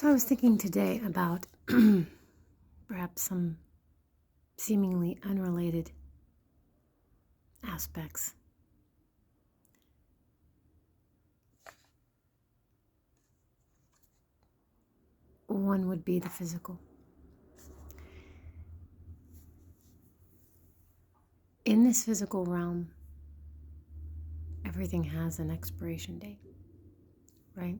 So I was thinking today about perhaps some seemingly unrelated aspects. One would be the physical. In this physical realm, everything has an expiration date, right?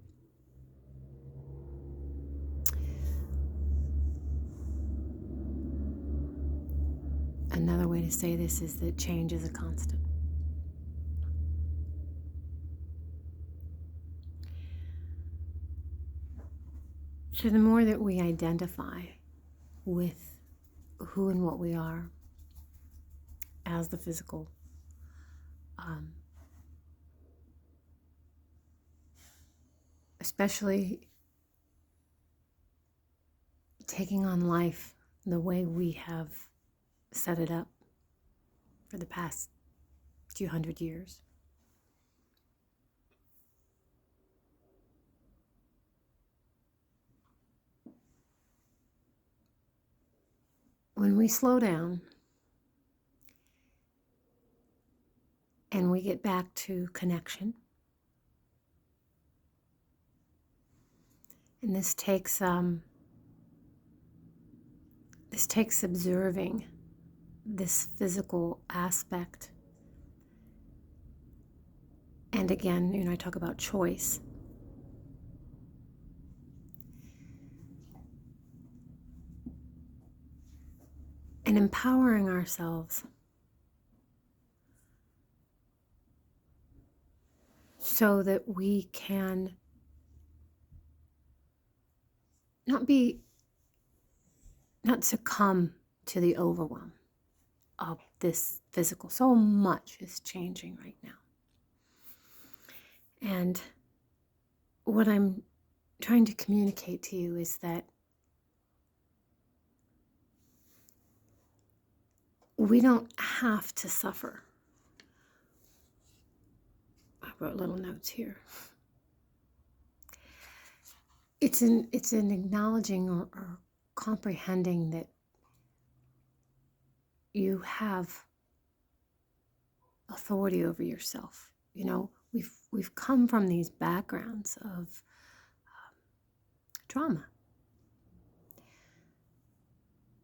Another way to say this is that change is a constant. So the more that we identify with who and what we are as the physical, especially taking on life the way we have set it up for the past few hundred years. When we slow down and we get back to connection, and this takes observing this physical aspect. And again, I talk about choice. And empowering ourselves so that we can not succumb to the overwhelm of this physical. So much is changing right now. And what I'm trying to communicate to you is that we don't have to suffer. I wrote little notes here. It's an acknowledging or comprehending that you have authority over yourself. We've come from these backgrounds of trauma.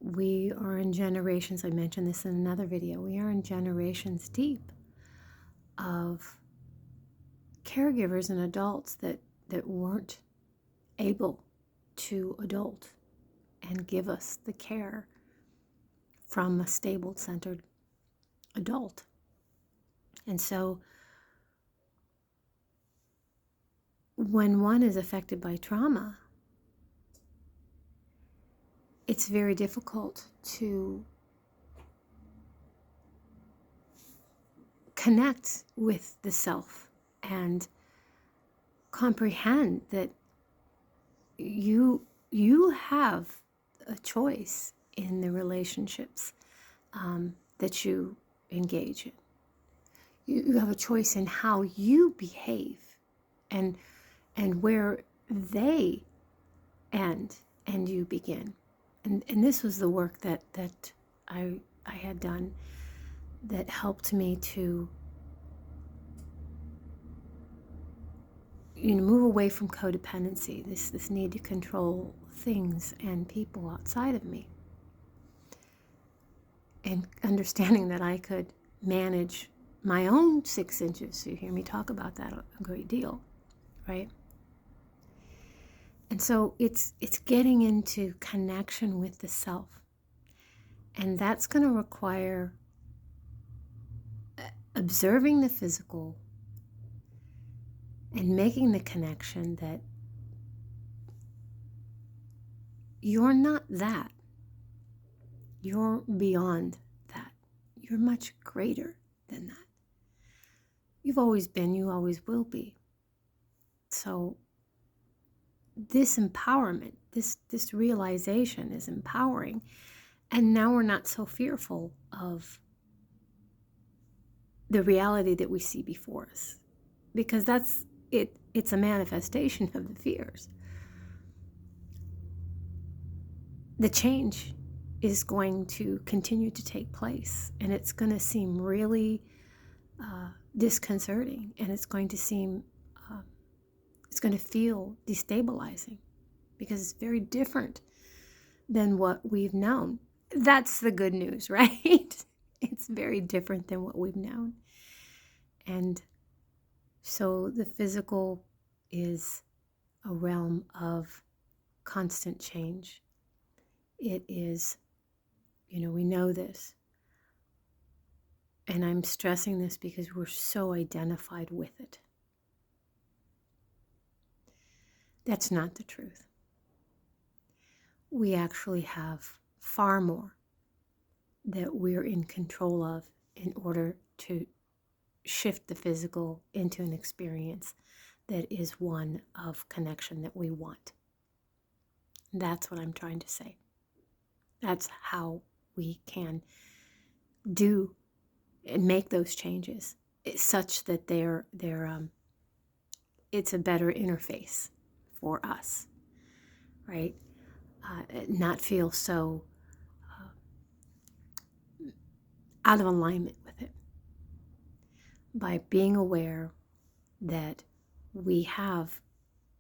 We are in generations, I mentioned this in another video, we are in generations deep of caregivers and adults that weren't able to adult and give us the care from a stable, centered adult. And so when one is affected by trauma, it's very difficult to connect with the self and comprehend that you have a choice in the relationships that you engage in. You have a choice in how you behave and where they end and you begin. And this was the work that I had done that helped me to move away from codependency, this need to control things and people outside of me, and understanding that I could manage my own 6 inches. You hear me talk about that a great deal, right? And so it's getting into connection with the self, and that's going to require observing the physical and making the connection that you're not that. You're beyond that. You're much greater than that. You've always been, you always will be. So this empowerment, this realization is empowering. And now we're not so fearful of the reality that we see before us, because that's it. It's a manifestation of the fears. the change is going to continue to take place, and it's going to seem really disconcerting, and it's going to seem it's going to feel destabilizing because it's very different than what we've known. That's the good news, right? It's very different than what we've known. And so the physical is a realm of constant change. It is, we know this. And I'm stressing this because we're so identified with it. That's not the truth. We actually have far more that we're in control of in order to shift the physical into an experience that is one of connection that we want. That's what I'm trying to say. That's how we can do and make those changes such that it's a better interface for us, right? Not feel so out of alignment with it. By being aware that we have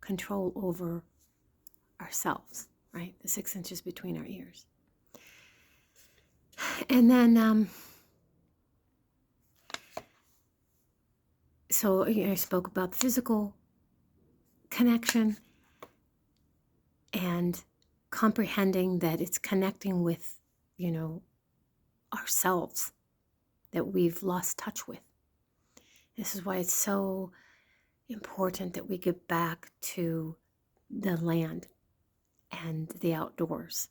control over ourselves, right? The 6 inches between our ears. And then, so I spoke about the physical connection and comprehending that it's connecting with, ourselves that we've lost touch with. This is why it's so important that we get back to the land and the outdoors.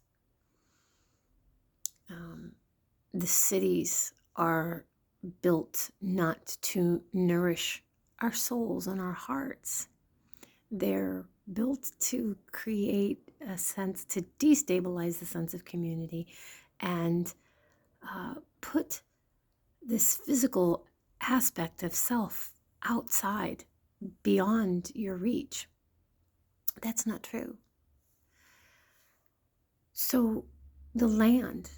The cities are built not to nourish our souls and our hearts. They're built to create a sense, to destabilize the sense of community and put this physical aspect of self outside, beyond your reach. That's not true. So the land,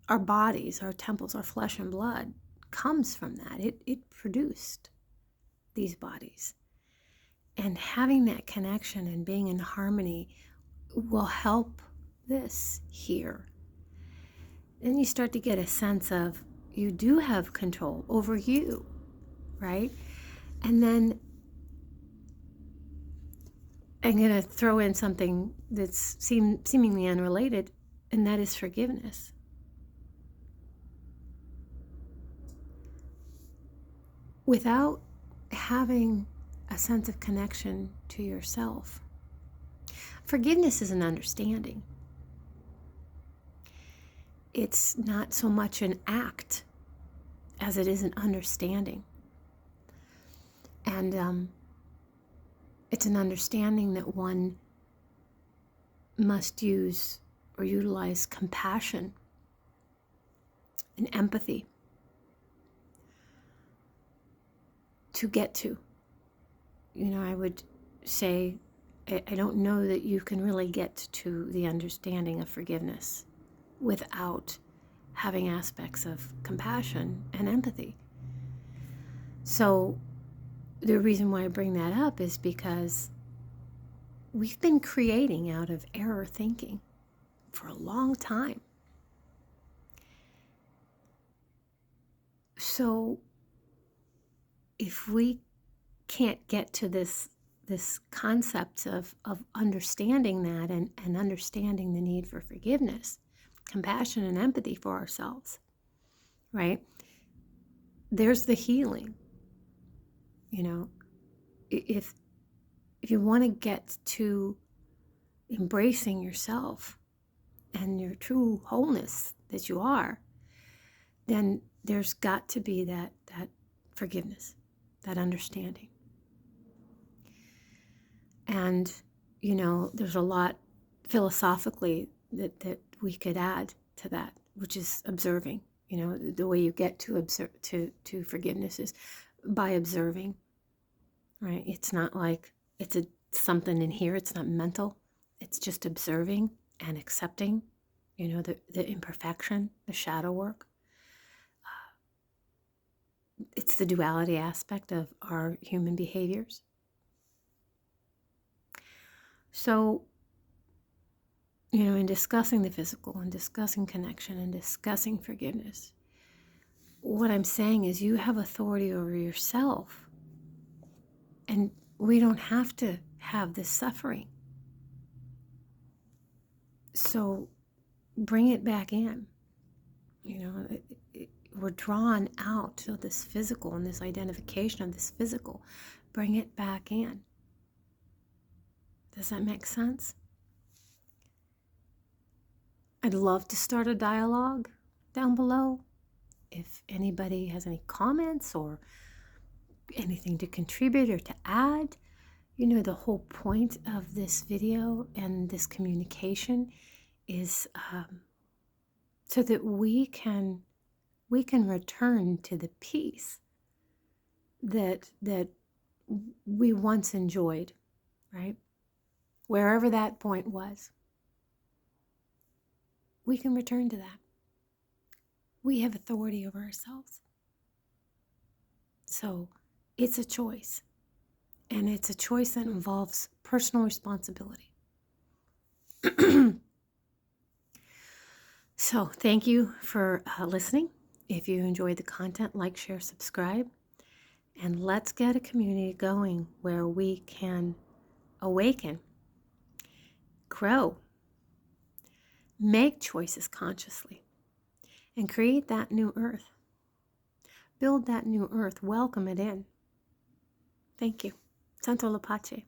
our bodies, our temples, our flesh and blood comes from that. It produced these bodies. And having that connection and being in harmony will help this here. Then you start to get a sense of you do have control over you, right? And then I'm going to throw in something that's seemingly unrelated, and that is forgiveness. Without having a sense of connection to yourself, forgiveness is an understanding. It's not so much an act as it is an understanding. And it's an understanding that one must use or utilize compassion and empathy to get to. I would say, I don't know that you can really get to the understanding of forgiveness without having aspects of compassion and empathy. So the reason why I bring that up is because we've been creating out of error thinking for a long time. So if we can't get to this concept of understanding that and understanding the need for forgiveness, compassion and empathy for ourselves, right? There's the healing. If you want to get to embracing yourself and your true wholeness that you are, then there's got to be that forgiveness, that understanding. And, there's a lot philosophically that we could add to that, which is observing. The way you get to forgiveness is by observing, right? It's not like it's something in here. It's not mental. It's just observing and accepting, the imperfection, the shadow work. It's the duality aspect of our human behaviors. So, in discussing the physical and discussing connection and discussing forgiveness, what I'm saying is you have authority over yourself. And we don't have to have this suffering. So bring it back in. We're drawn out to this physical and this identification of this physical. Bring it back in. Does that make sense? I'd love to start a dialogue down below. If anybody has any comments or anything to contribute or to add, the whole point of this video and this communication is so that we can return to the peace that we once enjoyed, right? Wherever that point was, we can return to that. We have authority over ourselves. So it's a choice. And it's a choice that involves personal responsibility. So thank you for listening. If you enjoyed the content, like, share, subscribe. And let's get a community going where we can awaken, grow, make choices consciously, and create that new earth. Build that new earth. Welcome it in. Thank you. Santo Lapache.